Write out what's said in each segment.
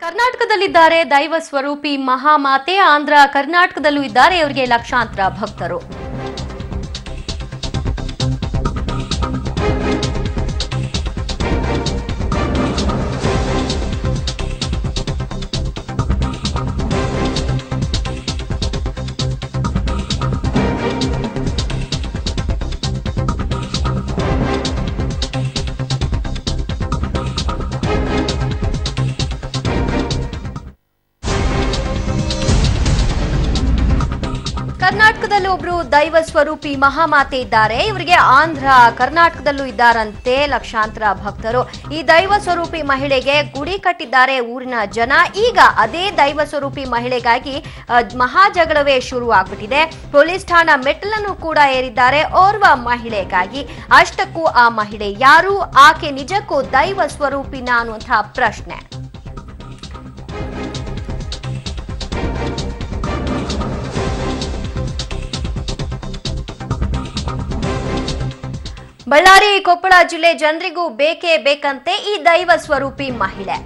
ಕರ್ನಾಟಕದಲ್ಲಿದ್ದಾರೆ ದೈವ ಸ್ವರೂಪಿ ಮಹಾಮಾತೆ. ಆಂಧ್ರ ಕರ್ನಾಟಕದಲ್ಲೂ ಇದ್ದಾರೆ ಇವರಿಗೆ ಲಕ್ಷಾಂತರ ಭಕ್ತರು. ಕರ್ನಾಟಕದಲ್ಲಿ ಒಬ್ರು ದೈವ ಸ್ವರೂಪಿ ಮಹಾಮಾತೆ ಇದ್ದಾರೆ. ಇವರಿಗೆ ಆಂಧ್ರ ಕರ್ನಾಟಕದಲ್ಲೂ ಇದ್ದಾರಂತೆ ಲಕ್ಷಾಂತರ ಭಕ್ತರು. ಈ ದೈವ ಸ್ವರೂಪಿ ಮಹಿಳೆಗೆ ಗುಡಿ ಕಟ್ಟಿದ್ದಾರೆ ಊರಿನ ಜನ. ಈಗ ಅದೇ ದೈವ ಸ್ವರೂಪಿ ಮಹಿಳೆಗಾಗಿ ಮಹಾಜಗಳವೇ ಶುರು ಆಗ್ಬಿಟ್ಟಿದೆ. ಪೊಲೀಸ್ ಠಾಣಾ ಮೆಟ್ಟಲನ್ನು ಕೂಡ ಏರಿದ್ದಾರೆ ಓರ್ವ ಮಹಿಳೆಗಾಗಿ. ಅಷ್ಟಕ್ಕೂ ಆ ಮಹಿಳೆ ಯಾರು, ಆಕೆ ನಿಜಕ್ಕೂ ದೈವ ಸ್ವರೂಪಿನ ಅನ್ನುವಂತಹ ಪ್ರಶ್ನೆ. ಬಳ್ಳಾರಿ ಕೊಪ್ಪಳ ಜಿಲ್ಲೆ ಜನರಿಗೂ ಬೇಕೇ ಬೇಕಂತೆ ಈ ದೈವ ಸ್ವರೂಪಿ ಮಹಿಳೆ.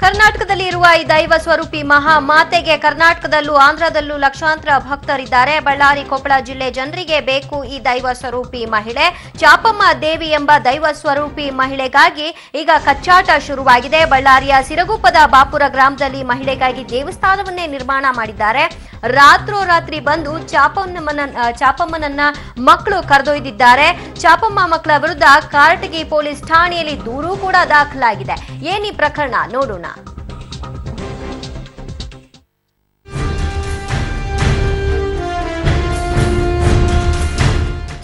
ಕರ್ನಾಟಕದಲ್ಲಿ ಇರುವ ಈ ದೈವ ಸ್ವರೂಪಿ ಮಹಾಮಾತೆಗೆ ಕರ್ನಾಟಕದಲ್ಲೂ ಆಂಧ್ರದಲ್ಲೂ ಲಕ್ಷಾಂತರ ಭಕ್ತರಿದ್ದಾರೆ. ಬಳ್ಳಾರಿ ಕೊಪ್ಪಳ ಜಿಲ್ಲೆ ಜನರಿಗೆ ಬೇಕು ಈ ದೈವ ಸ್ವರೂಪಿ ಮಹಿಳೆ. ಚಾಪಮ್ಮ ದೇವಿ ಎಂಬ ದೈವ ಸ್ವರೂಪಿ ಮಹಿಳೆಗಾಗಿ ಈಗ ಕಚ್ಚಾಟ ಶುರುವಾಗಿದೆ. ಬಳ್ಳಾರಿಯ ಸಿರಗುಪ್ಪದ ಬಾಪುರ ಗ್ರಾಮದಲ್ಲಿ ಮಹಿಳೆಗಾಗಿ ದೇವಸ್ಥಾನವನ್ನೇ ನಿರ್ಮಾಣ ಮಾಡಿದ್ದಾರೆ. ರಾತ್ರೋರಾತ್ರಿ ಬಂದು ಚಾಪಮ್ಮನನ್ನ ಮಕ್ಕಳು ಕರೆದೊಯ್ದಿದ್ದಾರೆ. ಚಾಪಮ್ಮ ಮಕ್ಕಳ ವಿರುದ್ಧ ಕಾರಟಗಿ ಪೊಲೀಸ್ ಠಾಣೆಯಲ್ಲಿ ದೂರು ಕೂಡ ದಾಖಲಾಗಿದೆ. ಏನಿ ಪ್ರಕರಣ ನೋಡೋಣ.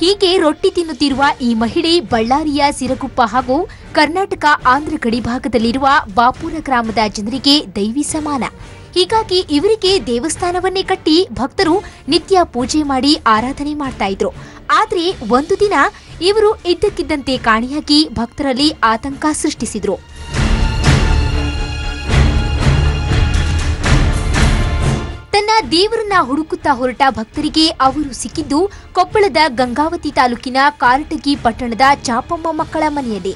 ಹೀಗೆ ರೊಟ್ಟಿ ತಿನ್ನುತ್ತಿರುವ ಈ ಮಹಿಳೆ ಬಳ್ಳಾರಿಯ ಸಿರಗುಪ್ಪ ಹಾಗೂ ಕರ್ನಾಟಕ ಆಂಧ್ರ ಗಡಿಭಾಗದಲ್ಲಿರುವ ಬಾಪುರ ಗ್ರಾಮದ ಜನರಿಗೆ ದೈವಿ ಸಮಾನ. ಹೀಗಾಗಿ ಇವರಿಗೆ ದೇವಸ್ಥಾನವನ್ನೇ ಕಟ್ಟಿ ಭಕ್ತರು ನಿತ್ಯ ಪೂಜೆ ಮಾಡಿ ಆರಾಧನೆ ಮಾಡ್ತಾ ಇದ್ರು. ಆದ್ರೆ ಒಂದು ದಿನ ಇವರು ಇದ್ದಕ್ಕಿದ್ದಂತೆ ಕಾಣೆಯಾಗಿ ಭಕ್ತರಲ್ಲಿ ಆತಂಕ ಸೃಷ್ಟಿಸಿದ್ರು. ತನ್ನ ದೇವರನ್ನ ಹುಡುಕುತ್ತಾ ಹೊರಟ ಭಕ್ತರಿಗೆ ಅವರು ಸಿಕ್ಕಿದ್ದು ಕೊಪ್ಪಳದ ಗಂಗಾವತಿ ತಾಲೂಕಿನ ಕಾರಟಗಿ ಪಟ್ಟಣದ ಚಾಪಮ್ಮ ಮಕ್ಕಳ ಮನೆಯಲ್ಲಿ.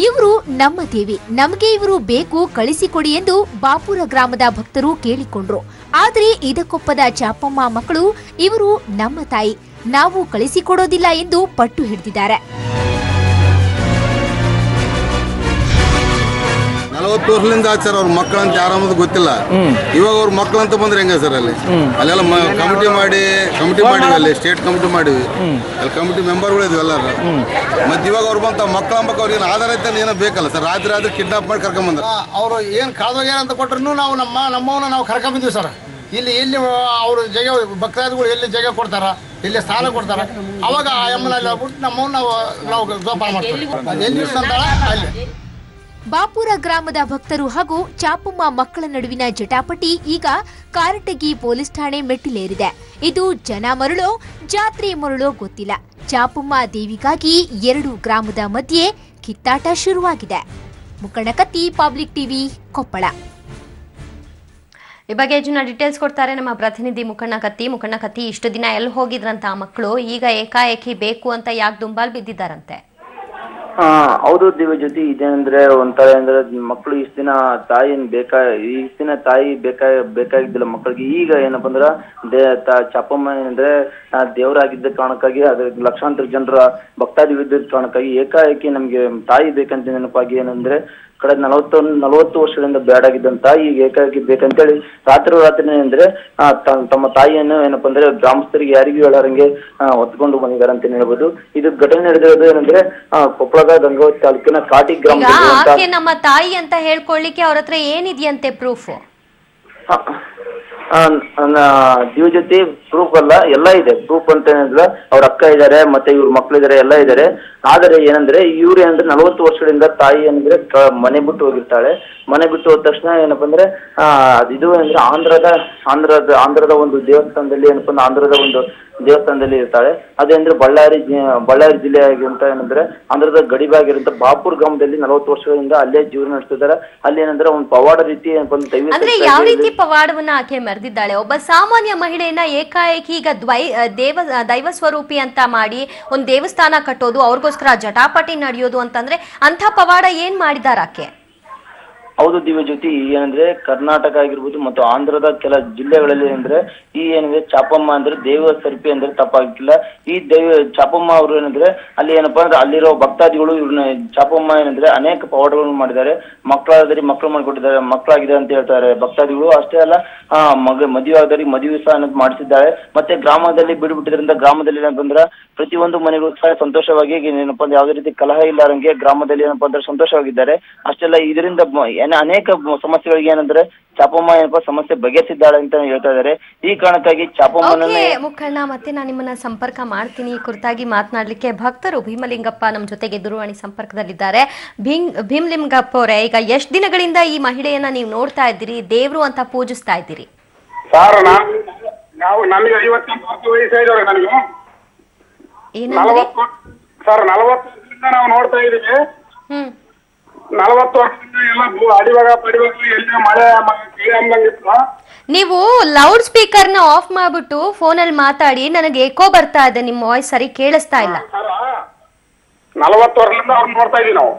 ಇವರು ನಮ್ಮ ದೇವಿ, ನಮಗೆ ಇವರು ಬೇಕು, ಕಳಿಸಿಕೊಡಿ ಎಂದು ಬಾಪುರ ಗ್ರಾಮದ ಭಕ್ತರು ಕೇಳಿಕೊಂಡ್ರು. ಆದ್ರೆ ಇದಕ್ಕೊಪ್ಪದ ಚಾಪಮ್ಮ ಮಕ್ಕಳು ಇವರು ನಮ್ಮ ತಾಯಿ, ನಾವು ಕಳಿಸಿಕೊಡೋದಿಲ್ಲ ಎಂದು ಪಟ್ಟು ಹಿಡಿದಿದ್ದಾರೆ. 40 ವರ್ಷದಿಂದ ಆಚಾರ ಅವ್ರ ಮಕ್ಕಳಂತ ಯಾರನ್ನೋದು ಗೊತ್ತಿಲ್ಲ. ಇವಾಗ ಅವ್ರ ಮಕ್ಕಳಂತ ಬಂದ್ರೆ ಹೆಂಗ ಸರ್ ಅಲ್ಲೆಲ್ಲ ಕಮಿಟಿ ಮಾಡಿವಿ, ಅಲ್ಲಿ ಸ್ಟೇಟ್ ಕಮಿಟಿ ಮಾಡಿವಿ, ಅಲ್ಲಿ ಕಮಿಟಿ ಮೆಂಬರ್ಗಳು ಇದ್ವಿ ಎಲ್ಲರೂ. ಮತ್ತೆ ಇವಾಗ ಅವ್ರು ಬಂತ ಮಕ್ಕಳ ಅವ್ರಿಗೆ ಆಧಾರ ಐತೆ ಏನೋ ಬೇಕಲ್ಲ ಸರ್. ರಾತ್ರಿ ಕಿಡ್ನಾಪ್ ಮಾಡಿ ಕರ್ಕೊಂಬಂದ್ರ ಅವರು ಏನು ಕಳೆದೋಗ್ಯಾರ ಅಂತ ಕೊಟ್ಟರು ನಾವು ನಮ್ಮವನ್ನ ನಾವು ಕರ್ಕೊಂಬಂದಿವಿ ಸರ್. ಇಲ್ಲಿ ಅವರು ಜಾಗ ಭಕ್ತಾದಿಗಳು ಎಲ್ಲಿ ಜಾಗ ಕೊಡ್ತಾರ, ಎಲ್ಲಿ ಸ್ಥಾನ ಕೊಡ್ತಾರ, ಅವಾಗ ಆ ಎಮ್ಮನಲ್ಲಿ ಆಗ್ಬಿಟ್ಟು ನಮ್ಮವನ್ನ ನಾವು ಜೋಪಾನ ಮಾಡ್ತೀವಿ. ಎಲ್ಲಿ ಅಲ್ಲಿ ಬಾಪುರ ಗ್ರಾಮದ ಭಕ್ತರು ಹಾಗೂ ಚಾಪಮ್ಮ ಮಕ್ಕಳ ನಡುವಿನ ಜಟಾಪಟಿ ಈಗ ಕಾರಟಗಿ ಪೊಲೀಸ್ ಠಾಣೆ ಮೆಟ್ಟಿಲೇರಿದೆ. ಇದು ಜನ ಮರಳೋ ಜಾತ್ರೆ ಮರಳೋ ಗೊತ್ತಿಲ್ಲ. ಚಾಪಮ್ಮ ದೇವಿಗಾಗಿ 2 ಗ್ರಾಮದ ಮಧ್ಯೆ ಕಿತ್ತಾಟ ಶುರುವಾಗಿದೆ. ಮುಖಂಡಕತ್ತಿ, ಪಬ್ಲಿಕ್ ಟಿವಿ, ಕೊಪ್ಪಳ. ಈ ಬಗ್ಗೆ ಹೆಚ್ಚಿನ ಡೀಟೇಲ್ಸ್ ಕೊಡ್ತಾರೆ ನಮ್ಮ ಪ್ರತಿನಿಧಿ ಮುಖಂಡಕತ್ತಿ. ಇಷ್ಟು ದಿನ ಎಲ್ಲಿ ಹೋಗಿದ್ರಂತ ಮಕ್ಕಳು ಈಗ ಏಕಾಏಕಿ ಬೇಕು ಅಂತ ಯಾಕೆ ದುಂಬಾಲ್ ಬಿದ್ದಿದ್ದಾರಂತೆ? ಹೌದು ದಿವ್ಯ ಜೊತೆ ಇದೇನಂದ್ರೆ ಒಂಥರ ಅಂದ್ರೆ ಮಕ್ಕಳು ಇಷ್ಟ ದಿನ ತಾಯಿ ಬೇಕಾಗಿದ್ದಿಲ್ಲ ಮಕ್ಕಳಿಗೆ. ಈಗ ಏನಪ್ಪ ಅಂದ್ರ ಚಾಪಮ್ಮ ಏನಂದ್ರೆ ದೇವರಾಗಿದ್ದ ಕಾರಣಕ್ಕಾಗಿ ಅದ್ರ ಲಕ್ಷಾಂತರ ಜನರ ಭಕ್ತಾದಿ ಇದ್ದ ಕಾರಣಕ್ಕಾಗಿ ಏಕಾಏಕಿ ನಮ್ಗೆ ತಾಯಿ ಬೇಕಂತ ನೆನಪಾಗಿ ಏನಂದ್ರೆ ಕಳೆದ 40 ವರ್ಷಗಳಿಂದ ಬೇಡಾಗಿದ್ದಂತ ಈಗ ಏಕಾಏಕಿ ಬೇಕಂತೇಳಿ ರಾತ್ರಿ ಅಂದ್ರೆ ತಮ್ಮ ತಾಯಿಯನ್ನು ಏನಪ್ಪಾ ಅಂದ್ರೆ ಗ್ರಾಮಸ್ಥರಿಗೆ ಯಾರಿಗೂ ಹೇಳಾರಂಗೆ ಹೊತ್ಕೊಂಡು ಬಂದಿದ್ದಾರೆ ಅಂತ ಹೇಳ್ಬೋದು. ಇದು ಘಟನೆ ನಡೆದಿರೋದು ಏನಂದ್ರೆ ಕೊಪ್ಪಳದ ಗಂಗಾವತಿ ತಾಲೂಕಿನ ಕಾಟಿ ಗ್ರಾಮ. ನಮ್ಮ ತಾಯಿ ಅಂತ ಹೇಳ್ಕೊಳ್ಳಿಕ್ಕೆ ಅವ್ರ ಹತ್ರ ಏನಿದೆಯಂತೆ ಪ್ರೂಫ್? ದಿವ್ ಜೊತೆ ಪ್ರೂಫ್ ಅಲ್ಲ, ಎಲ್ಲ ಇದೆ. ಪ್ರೂಫ್ ಅಂತ ಏನಿಲ್ಲ, ಅವ್ರ ಅಕ್ಕ ಇದಾರೆ, ಮತ್ತೆ ಇವ್ರ ಮಕ್ಳು ಇದಾರೆ, ಎಲ್ಲ ಇದಾರೆ. ಆದರೆ ಏನಂದ್ರೆ ಇವ್ರು ಏನಂದ್ರೆ 40 ವರ್ಷಗಳಿಂದ ತಾಯಿ ಅಂದ್ರೆ ಮನೆ ಬಿಟ್ಟು ಹೋಗಿರ್ತಾಳೆ. ಮನೆ ಬಿಟ್ಟು ಹೋದ ತಕ್ಷಣ ಏನಪ್ಪಾ ಅಂದ್ರೆ ಇದು ಅಂದ್ರೆ ಆಂಧ್ರದ ಒಂದು ದೇವಸ್ಥಾನದಲ್ಲಿ ಏನಪ್ಪಾ ಅಂದ್ರೆ ಆಂಧ್ರದ ಒಂದು ದೇವಸ್ಥಾನದಲ್ಲಿ ಇರ್ತಾಳೆ. ಅದೇಂದ್ರೆ ಬಳ್ಳಾರಿ ಜಿಲ್ಲೆಯಾಗಿಂತ ಏನಂದ್ರೆ ಆಂಧ್ರದ ಗಡಿಭಾಗಿರುವಂತ ಬಾಪೂರ್ ಗ್ರಾಮದಲ್ಲಿ 40 ವರ್ಷಗಳಿಂದ ಅಲ್ಲೇ ಜೀವನ ನಡೆಸ್ತಿದ್ದಾರೆ. ಅಲ್ಲಿ ಏನಂದ್ರೆ ಒಂದು ಪವಾಡ ರೀತಿ ಏನಪ್ಪಾ ಅಂದ್ರೆ ಯಾವ ರೀತಿ ಪವಾಡವನ್ನ ಆಕೆ ಮೆರೆದಿದ್ದಾಳೆ? ಒಬ್ಬ ಸಾಮಾನ್ಯ ಮಹಿಳೆಯನ್ನ ಏಕಾಏಕಿ ಈಗ ದೈವ ಸ್ವರೂಪಿ ಅಂತ ಮಾಡಿ ಒಂದು ದೇವಸ್ಥಾನ ಕಟ್ಟೋದು, ಅವ್ರಿಗೋಸ್ಕರ ಜಟಾಪಟಿ ನಡೆಯೋದು ಅಂತಂದ್ರೆ ಅಂಥ ಪವಾಡ ಏನ್ ಮಾಡಿದಾರ ಆಕೆ? ಹೌದು ದಿವ್ಯಜ್ಯೋತಿ, ಏನಂದ್ರೆ ಕರ್ನಾಟಕ ಆಗಿರ್ಬೋದು ಮತ್ತು ಆಂಧ್ರದ ಕೆಲ ಜಿಲ್ಲೆಗಳಲ್ಲಿ ಅಂದ್ರೆ ಈ ಏನಿದೆ ಚಾಪಮ್ಮ ಅಂದ್ರೆ ದೇವ ಸರ್ಪಿ ಅಂದ್ರೆ ತಪ್ಪಾಗಿಲ್ಲ. ಈ ಚಾಪಮ್ಮ ಅವರು ಏನಂದ್ರೆ ಅಲ್ಲಿ ಏನಪ್ಪಾ ಅಂದ್ರೆ ಅಲ್ಲಿರೋ ಭಕ್ತಾದಿಗಳು ಇವ್ರನ್ನ ಚಾಪಮ್ಮ ಏನಂದ್ರೆ ಅನೇಕ ಪವಾಡಗಳನ್ನು ಮಾಡಿದ್ದಾರೆ. ಮಕ್ಕಳು ಮಾಡಿಕೊಟ್ಟಿದ್ದಾರೆ, ಮಕ್ಕಳಾಗಿದೆ ಅಂತ ಹೇಳ್ತಾರೆ ಭಕ್ತಾದಿಗಳು. ಅಷ್ಟೇ ಅಲ್ಲ, ಮದುವೆ ಆದವರಿಗೆ ಮದುವೆ ಸಹ ಮಾಡಿಸಿದ್ದಾರೆ. ಮತ್ತೆ ಗ್ರಾಮದಲ್ಲಿ ಬಿಡುಬಿಟ್ಟಿದ್ರಿಂದ ಗ್ರಾಮದಲ್ಲಿ ಏನಪ್ಪಂದ್ರ ಪ್ರತಿಯೊಂದು ಮನೆಗಳು ಸಹ ಸಂತೋಷವಾಗಿ ಏನಪ್ಪಾ ಅಂದ್ರೆ ಯಾವುದೇ ರೀತಿ ಕಲಹ ಇಲ್ಲಾರಂಗೆ ಗ್ರಾಮದಲ್ಲಿ ಏನಪ್ಪಾ ಅಂದ್ರೆ ಸಂತೋಷವಾಗಿದ್ದಾರೆ. ಅಷ್ಟೆಲ್ಲ ಇದರಿಂದ ಅನೇಕ ಸಮಸ್ಯೆಗಳಿಗೆ ಏನಂದ್ರೆ ಚಾಪಮ್ಮ ಏನಪ್ಪಾ ಸಮಸ್ಯೆ ಬಗೆಹರಿಸಿದ್ದಾಳೆ ಅಂತ ಹೇಳ್ತಾ ಇದ್ದಾರೆ. ಈ ಕಾರಣಕ್ಕಾಗಿ ಚಾಪಮ್ಮನನ್ನೇ ಮುಖಂಡ ಮತ್ತೆ ನಾನು ನಿಮ್ಮನ್ನ ಸಂಪರ್ಕ ಮಾಡ್ತೀನಿ ಈ ಕುರಿತಾಗಿ ಮಾತನಾಡ್ಲಿಕ್ಕೆ. ಭಕ್ತರು ಭೀಮಲಿಂಗಪ್ಪ ನಮ್ಮ ಜೊತೆಗೆ ದೂರವಾಣಿ ಸಂಪರ್ಕದಲ್ಲಿದ್ದಾರೆ. ಭೀಮಲಿಂಗಪ್ಪ ಅವರೇ, ಈಗ ಎಷ್ಟು ದಿನಗಳಿಂದ ಈ ಮಹಿಳೆಯನ್ನ ನೀವು ನೋಡ್ತಾ ಇದ್ದೀರಿ, ದೇವ್ರು ಅಂತ ಪೂಜಿಸ್ತಾ ಇದ್ದೀರಿ? ಸರ್ ನಾವು ನಮಗೆ 58 ವಯಸ್ಸಾಯ್ತವ್ರೆ. ನನಗೆ 40 ಸರ್ 40 ವರ್ಷದಿಂದ ನಾವು ನೋಡ್ತಾ ಇದೀವಿ. 40 ವರ್ಷದಿಂದ ಎಲ್ಲ ಅಡಿವಾಗ ಪಡಿವಾಗ ಎಲ್ಲ ಮಳೆ ಅಂದಂಗಿತ್ತು. ನೀವು ಲೌಡ್ ಸ್ಪೀಕರ್ ನ ಆಫ್ ಮಾಡ್ಬಿಟ್ಟು ಫೋನಲ್ಲಿ ಮಾತಾಡಿ, ನನಗೆ ಎಕೋ ಬರ್ತಾ ಇದೆ, ನಿಮ್ಮ ವಾಯ್ಸ್ ಸರಿ ಕೇಳಿಸ್ತಾ ಇಲ್ಲ. 40 ವರ್ಷದಿಂದ ಅವ್ರು ನೋಡ್ತಾ ಇದೀವಿ ನಾವು.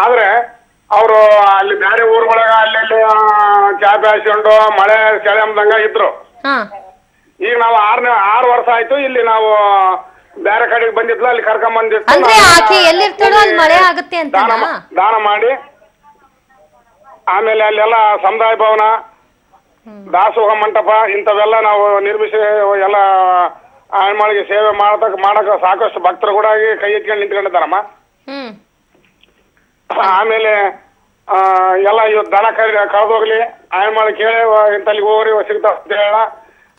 ಆದ್ರೆ ಅವರು ಅಲ್ಲಿ ಬೇರೆ ಊರುಗಳಾಗ ಅಲ್ಲೆಲ್ಲಿ ಚಾಪೆ ಹಾಸ್ಕೊಂಡು ಮಳೆ ಚಳಿ ಅಂದಂಗ ಇದ್ರು. ಈಗ ನಾವು 6 ವರ್ಷ ಆಯ್ತು ಇಲ್ಲಿ ನಾವು ಬೇರೆ ಕಡೆಗೆ ಬಂದಿದ್ಲ, ಅಲ್ಲಿ ಕರ್ಕೊಂಡ್ ಬಂದಿತ್ತು. ಅಂದ್ರೆ ಆಕೆ ಎಲ್ಲಿರ್ತಾಳೋ ಅಲ್ಲಿ ಮಳೆ ಆಗುತ್ತೆ ಅಂತ ದಾನ ಮಾಡಿ ಆಮೇಲೆ ಅಲ್ಲೆಲ್ಲ ಸಮುದಾಯ ಭವನ, ದಾಸೋಹ ಮಂಟಪ ಇಂಥವೆಲ್ಲ ನಾವು ನಿರ್ಮಿಸಿ ಎಲ್ಲ ಆಳ್ಮಾಳಿಗೆ ಸೇವೆ ಮಾಡಕ ಸಾಕಷ್ಟು ಭಕ್ತರು ಕೂಡ ಕೈ ಎತ್ಕೊಂಡು ನಿಂತ್ಕೊಂಡಿದ್ದಾರಮ್ಮ. ಆಮೇಲೆ ಎಲ್ಲ ಇವತ್ತು ದನ ಕಳೆದೋಗ್ಲಿ ಆಳ್ಮಾಳಿ ಕೇಳಿ ಇಂತಲ್ಲಿಗೆ ಹೋಗ್ರಿ ಸಿಗ್ತಾವ ಅಂತ ಹೇಳ.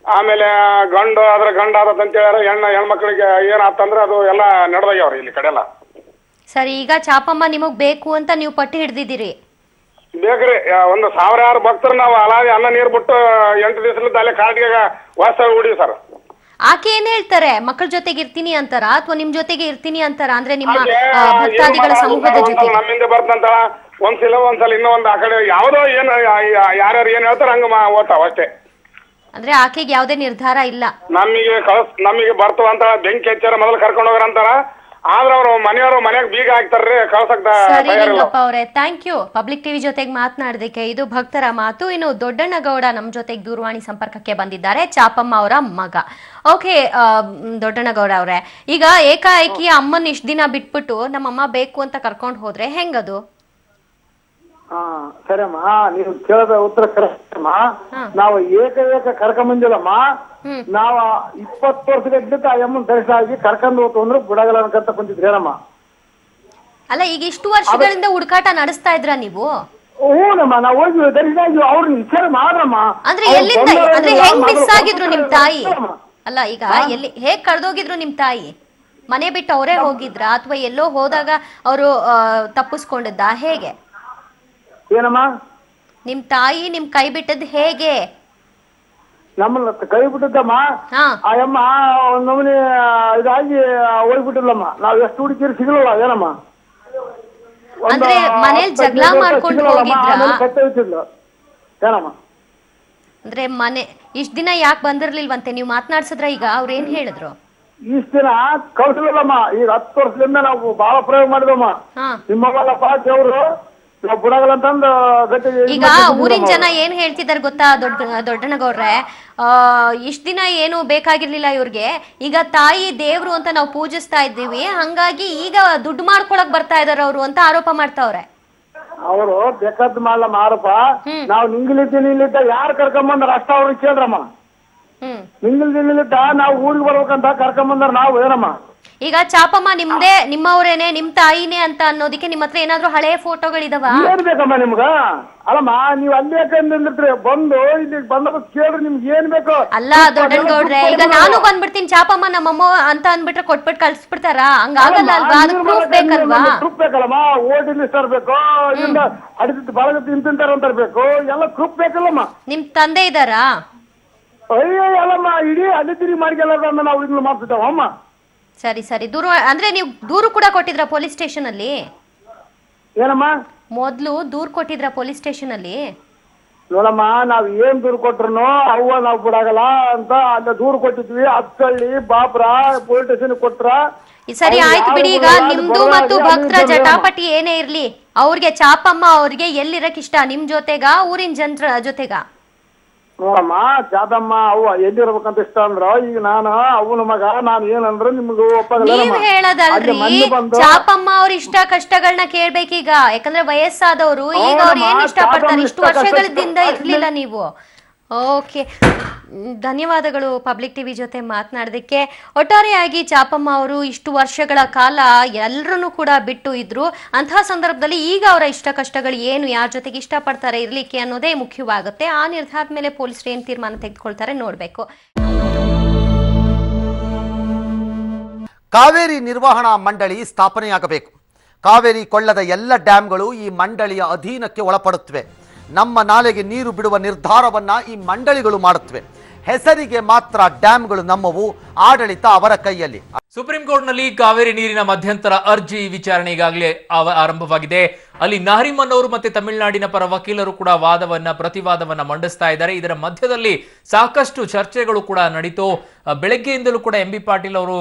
ಆಮೇಲೆ ಗಂಡು ಆದದಂತ ಹೇಳ್ಯಾರ. ಹೆಣ್ಮಕ್ಳಿಗೆ ಏನಾತಂದ್ರೆ ಅದು ಎಲ್ಲ ನಡೆದೋಗ್ಯಾವ್ರಿ ಇಲ್ಲಿ ಕಡೆ ಎಲ್ಲ. ಸರಿ, ಈಗ ಚಾಪಮ್ಮ ನಿಮಗ್ ಬೇಕು ಅಂತ ನೀವು ಪಟ್ಟಿ ಹಿಡ್ದಿದ್ದೀರಿ? ಬೇಕ್ರಿ, ಒಂದು 1000 ಭಕ್ತರು ನಾವು ಅಲಾದಿ ಅನ್ನ ನೀರು ಬಿಟ್ಟು 8 ದಿವಸದ ಅಲ್ಲೇ ಕಾಟಿಗೆ ವಾಸ್ತವ ಹೂಡಿವಿ ಸರ್. ಆಕೆ ಏನ್ ಹೇಳ್ತಾರೆ? ಮಕ್ಕಳ ಜೊತೆಗೆ ಇರ್ತೀನಿ ಅಂತಾರ ಅಥವಾ ನಿಮ್ ಜೊತೆಗೆ ಇರ್ತೀನಿ ಅಂತಾರ? ಅಂದ್ರೆ ನಿಮ್ಮ ಭಕ್ತಾದಿಗಳ ಸಮೂಹದ ಜೊತೆ ನಮ್ಮಿಂದ ಬರ್ತಂತ ಒಂದ್ಸಲ ಇನ್ನೊಂದು ಆ ಕಡೆ ಯಾವ್ದೋ ಏನ್ ಯಾರ್ಯಾರು ಏನ್ ಹೇಳ್ತಾರ ಹಂಗ ಓದ್ತಾವ ಅಷ್ಟೇ. ಅಂದ್ರೆ ಆಕೆಗೆ ಯಾವುದೇ ನಿರ್ಧಾರ ಇಲ್ಲ. ನಮಗೆ ಬರ್ತವಂತ ಬೆಂಕಿ ಹಚ್ಚಾರ ಮೊದಲು ಕರ್ಕೊಂಡು ಹೋಗ್ರಂತಾರ. ಆದ್ರ ಅವ್ರು ಮನೆಯಾಗ ಬೀಗ ಹಾಕ್ತಾರ್ರಿ ಕಳ್ಸಕ್. ಸರಿ ಲಿಂಗಪ್ಪ ಅವರೇ, ಥ್ಯಾಂಕ್ ಯು ಪಬ್ಲಿಕ್ ಟಿವಿ ಜೊತೆಗೆ ಮಾತನಾಡೋದಕ್ಕೆ. ಇದು ಭಕ್ತರ ಮಾತು. ಇನ್ನು ದೊಡ್ಡಣ್ಣಗೌಡ ನಮ್ಮ ಜೊತೆಗೆ ದೂರವಾಣಿ ಸಂಪರ್ಕಕ್ಕೆ ಬಂದಿದ್ದಾರೆ, ಚಾಪಮ್ಮ ಅವರ ಮಗ. ಓಕೆ ದೊಡ್ಡಣ್ಣಗೌಡ ಅವರೇ, ಈಗ ಏಕಾಏಕಿ ಅಮ್ಮನ ಇಷ್ಟ ದಿನ ಬಿಟ್ಬಿಟ್ಟು ನಮ್ಮಮ್ಮ ಬೇಕು ಅಂತ ಕರ್ಕೊಂಡು ಹೋದ್ರೆ ಹೆಂಗದು? ಸರಿಯಮ್ಮ, ನೀವು ಕೇಳದ ಉತ್ತರ ಕರೆಕ್ಟಮ್ಮ. ನಾವು ಏಕ ಕರ್ಕೊಂಬಂದಿಲ್ಲಮ್ಮ. ನಾವು 20 ವರ್ಷದ ಆ ಅಮ್ಮನ ದರ್ಶನ ಆಗಿ ಕರ್ಕೊಂಡು ಹೋಗ್ತು ಅಂದ್ರೆ ಬಿಡಗಲ್ಲ ಅನ್ಕಂತ ಕುಂತಿದ್ರಿ ಹೇಳಮ್ಮ. ಅಲ್ಲ, ಈಗ ಇಷ್ಟು ವರ್ಷಗಳಿಂದ ಹುಡುಕಾಟ ನಡೆಸ್ತಾ ಇದ್ರ ನೀವು? ಹೂನಮ್ಮ, ನಾವು ಹೋಗಿ ದರ್ಶನ ಆಗಿ ಅವ್ರನ್ನ ವಿಚಾರ ಮಾಡ್ರಮ್ಮ. ಅಂದ್ರೆ ಎಲ್ಲಿಂದ, ಅಂದ್ರೆ ಹೆಂಗ್ ಮಿಸ್ ಆಗಿದ್ರು ನಿಮ್ ತಾಯಿ? ಅಲ್ಲ, ಈಗ ಹೇಗ್ ಕಳ್ದೋಗಿದ್ರು ನಿಮ್ ತಾಯಿ? ಮನೆ ಬಿಟ್ಟು ಅವರೇ ಹೋಗಿದ್ರ ಅಥವಾ ಎಲ್ಲೋ ಹೋದಾಗ ಅವರು ತಪ್ಪಿಸ್ಕೊಂಡಿದ್ದ? ಹೇಗೆ ಏನಮ್ಮ ನಿಮ್ ತಾಯಿ ನಿಮ್ ಕೈ ಬಿಟ್ಟದ್ ಹೇಗೆ? ನಮ್ಮನ್ನ ಕೈ ಬಿಟ್ಟಿದ್ದಮ್ಮ. ಆ ಅಮ್ಮ ನಮ್ಮನೆ ಇದಾಗಿ ಹೋಗ್ಬಿಟ್ಟಿಲ್ಲಮ್ಮ. ನಾವ್ ಎಷ್ಟು ಹುಡುಕಿರಿ ಸಿಗಲ್ಲ. ಏನಮ್ಮ ಅಂದ್ರೆ ಮನೇಲಿ ಜಗಳ ಮಾಡ್ಕೊಂಡು ಹೋಗಿದ್ರ? ಏನಮ್ಮ ಅಂದ್ರೆ ಮನೆ ಇಷ್ಟ ದಿನ ಯಾಕೆ ಬಂದಿರ್ಲಿಲ್ವಂತೆ? ನೀವು ಮಾತನಾಡ್ಸಿದ್ರ ಈಗ? ಅವ್ರ ಏನ್ ಹೇಳಿದ್ರು? ಇಷ್ಟ ದಿನ ಕಳ್ಸಿಲ್ಲಮ್ಮ. ಈಗ 10 ವರ್ಷದಿಂದ ನಾವು ಬಹಳ ಪ್ರಯೋಗ ಮಾಡಿದಮ್ಮ. ನಿಮ್ಮಲ್ಲಪ್ಪ ದೇವ್ರು ನಾವು ಬಿಡಗಲ್ಲ ಅಂತಂದು ಗಟ್ಟಿಗೆ. ಈಗ ಊರಿನ ಜನ ಏನ್ ಹೇಳ್ತಿದಾರೆ ಗೊತ್ತಾ ದೊಡ್ಡನಗೌಡ್ರೆ? ಇಷ್ಟ ದಿನ ಏನು ಬೇಕಾಗಿರ್ಲಿಲ್ಲ ಇವ್ರಿಗೆ, ಈಗ ತಾಯಿ ದೇವ್ರು ಅಂತ ನಾವು ಪೂಜಿಸ್ತಾ ಇದ್ದೀವಿ, ಹಂಗಾಗಿ ಈಗ ದುಡ್ಡು ಮಾಡ್ಕೊಳಕ್ ಬರ್ತಾ ಇದಾರ ಅವ್ರು ಅಂತ ಆರೋಪ ಮಾಡ್ತಾವ್ರೆ. ಅವರು ಬೇಕಾದ್ ಮಾಡ್ಲಮ್ಮ ಆರೋಪ. ನಾವು ನಿಂಗಿಲಿದ್ದ ಯಾರು ಕರ್ಕೊಂಬಂದಾರ ಅಷ್ಟ ಅವ್ರಿಗೆ ಕೇಳ್ರಮ್ಮ. ನಿಂಗಿಲಿದ್ದ ನಾವು ಊರಿಗೆ ಬರ್ಬೇಕಂತ ಕರ್ಕೊಂಬಂದಾರ ನಾವು. ಏನಮ್ಮ ಈಗ ಚಾಪಮ್ಮ ನಿಮ್ದೇ, ನಿಮ್ಮವ್ರೇನೆ, ನಿಮ್ ತಾಯಿನೇ ಅಂತ ಅನ್ನೋದಕ್ಕೆ ನಿಮ್ಮ ಹತ್ರ ಏನಾದ್ರು ಹಳೆ ಫೋಟೋಗಳಿದಾವ? ಏನ್ ಬೇಕಮ್ಮ ನಿಮ್ಗ? ಅಲ್ಲಮ್ಮ ನೀವ್ ಅಲ್ಲಿ ಯಾಕಂದ್ರೆ ಬಂದು ಇಲ್ಲಿ ಬಂದ ಕೇಳ್ರಿ ನಿಮ್ಗೆ ಏನ್ ಬೇಕು. ಅಲ್ಲ ದೊಡ್ಡಗೌಡ್ರೆ, ಈಗ ನಾನು ಬಂದ್ಬಿಡ್ತೀನಿ ಚಾಪಮ್ಮ ನಮ್ಮಮ್ಮ ಅಂತ ಅಂದ್ಬಿಟ್ರೆ ಕೊಟ್ಬಿಟ್ಟು ಕಳ್ಸ್ಬಿಡ್ತಾರ? ಹಂಗಾಗಲ್ಲ ಅಲ್ವಾ? ಅದಕ್ಕೆ ಪ್ರೂಫ್ ಬೇಕಲ್ವಾ? ಪ್ರೂಫ್ ಬೇಕಲ್ಲಮ್ಮ. ಓಟಿ ಲಿಸ್ಟ್ ತರ್ಬೇಕು, ಇಲ್ಲಿಂದ ಅಡಿತ ಬಾಳಗತ್ತಿ ಇಂತಿಂತಾರ ಅಂತ ತರ್ಬೇಕು, ಎಲ್ಲ ಪ್ರೂಫ್ ಬೇಕಲ್ಲಮ್ಮ. ನಿಮ್ ತಂದೆ ಇದಾರಾ? ಅಯ್ಯೋ ಅಲ್ಲಮ್ಮ, ಇಡೀ ಅಲ್ಲಿದ್ದೀರಿ ಮಾಡ್ಗೆಲ್ಲ ನಾವು ಇದನ್ನ ಮಾಡ್ತಿದ್ದಾವಮ್ಮ. ಸರಿ ಸರಿ, ದೂರು ಅಂದ್ರೆ ನೀವು ದೂರು ಕೂಡ ಕೊಟ್ಟಿದ್ರ ಪೊಲೀಸ್ ಸ್ಟೇಷನ್ ಅಲ್ಲಿ? ಏನಮ್ಮ? ಮೊದ್ಲು ದೂರ್ ಕೊಟ್ಟಿದ್ರ ಪೊಲೀಸ್ ಸ್ಟೇಷನ್ ಅಲ್ಲಿ? ನೋಡಮ್ಮ, ನಾವ್ ಏನ್ ದೂರು ಕೊಟ್ರು ನಾವು ಬಿಡಾಗಲ್ಲ ಅಂತ ಅಲ್ಲ ದೂರು ಕೊಟ್ಟಿದ್ವಿ. ಹತ್ತಳ್ಳಿ ಬಾಬ್ರ ಪೊಲೀಸ್ ಸ್ಟೇಷನ್ ಕೊಟ್ರ. ಸರಿ ಆಯ್ತು ಬಿಡಿ. ಈಗ ನಿಮ್ದು ಮತ್ತು ಭಕ್ತರ ಜಟಾಪಟಿ ಏನೇ ಇರ್ಲಿ, ಅವ್ರಿಗೆ ಚಾಪಮ್ಮ ಅವ್ರಿಗೆ ಎಲ್ಲಿರಕ್ ಇಷ್ಟ? ನಿಮ್ ಜೊತೆಗ, ಊರಿನ ಜನರ ಜೊತೆಗ? ನೋಡಮ್ಮ, ಜಾದಮ್ಮ ಅವ್ವ ಎಲ್ಲಿರ್ಬೇಕಂತ ಇಷ್ಟ ಅಂದ್ರ, ಈಗ ನಾನು ಅವನ ಮಗ, ನಾನು ಏನಂದ್ರ ನಿಮ್ಗೆ ನೀವ್ ಹೇಳದಲ್ರಿ, ಚಾಪಮ್ಮ ಅವ್ರ ಇಷ್ಟ ಕಷ್ಟಗಳನ್ನ ಕೇಳ್ಬೇಕೀಗ. ಯಾಕಂದ್ರೆ ವಯಸ್ಸಾದವರು, ಈಗ ಅವ್ರು ಏನ್ ಇಷ್ಟ ಪಡ್ತಾರೆ? ಇಷ್ಟು ವರ್ಷಗಳಿಂದ ಇರ್ಲಿಲ್ಲ ನೀವು. ಓಕೆ, ಧನ್ಯವಾದಗಳು ಪಬ್ಲಿಕ್ ಟಿವಿ ಜೊತೆ ಮಾತನಾಡೋದಕ್ಕೆ. ಒಟ್ಟಾರೆಯಾಗಿ ಚಾಪಮ್ಮ ಅವರು ಇಷ್ಟು ವರ್ಷಗಳ ಕಾಲ ಎಲ್ಲರನ್ನೂ ಕೂಡ ಬಿಟ್ಟು ಇದ್ರು. ಅಂತಹ ಸಂದರ್ಭದಲ್ಲಿ ಈಗ ಅವರ ಇಷ್ಟ ಕಷ್ಟಗಳು ಏನು, ಯಾರ ಜೊತೆಗೆ ಇಷ್ಟಪಡ್ತಾರೆ ಇರ್ಲಿಕ್ಕೆ ಅನ್ನೋದೇ ಮುಖ್ಯವಾಗುತ್ತೆ. ಆ ನಿರ್ಧಾರದ ಮೇಲೆ ಪೊಲೀಸರು ಏನ್ ತೀರ್ಮಾನ ತೆಗೆದುಕೊಳ್ತಾರೆ ನೋಡ್ಬೇಕು. ಕಾವೇರಿ ನಿರ್ವಹಣಾ ಮಂಡಳಿ ಸ್ಥಾಪನೆಯಾಗಬೇಕು. ಕಾವೇರಿ ಕೊಳ್ಳದ ಎಲ್ಲ ಡ್ಯಾಂಗಳು ಈ ಮಂಡಳಿಯ ಅಧೀನಕ್ಕೆ ಒಳಪಡುತ್ತವೆ. ನಮ್ಮ ನಾಲೆಗೆ ನೀರು ಬಿಡುವ ನಿರ್ಧಾರವನ್ನ ಈ ಮಂಡಳಿಗಳು ಮಾಡುತ್ತವೆ. ಹೆಸರಿಗೆ ಮಾತ್ರ ಡ್ಯಾಂಗಳು ನಮ್ಮವು, ಆಡಳಿತ ಅವರ ಕೈಯಲ್ಲಿ. ಸುಪ್ರೀಂ ಕೋರ್ಟ್ನಲ್ಲಿ ಕಾವೇರಿ ನೀರಿನ ಮಧ್ಯಂತರ ಅರ್ಜಿ ವಿಚಾರಣೆ ಈಗಾಗಲೇ ಆರಂಭವಾಗಿದೆ. ಅಲ್ಲಿ ನಹರಿಮನ್ ಅವರು ಮತ್ತೆ ತಮಿಳುನಾಡಿನ ಪರ ವಕೀಲರು ಕೂಡ ಪ್ರತಿವಾದವನ್ನ ಮಂಡಿಸ್ತಾ ಇದ್ದಾರೆ. ಇದರ ಮಧ್ಯದಲ್ಲಿ ಸಾಕಷ್ಟು ಚರ್ಚೆಗಳು ಕೂಡ ನಡೀತು. ಬೆಳಗ್ಗೆಯಿಂದಲೂ ಕೂಡ ಎಂ ಬಿ ಪಾಟೀಲ್ ಅವರು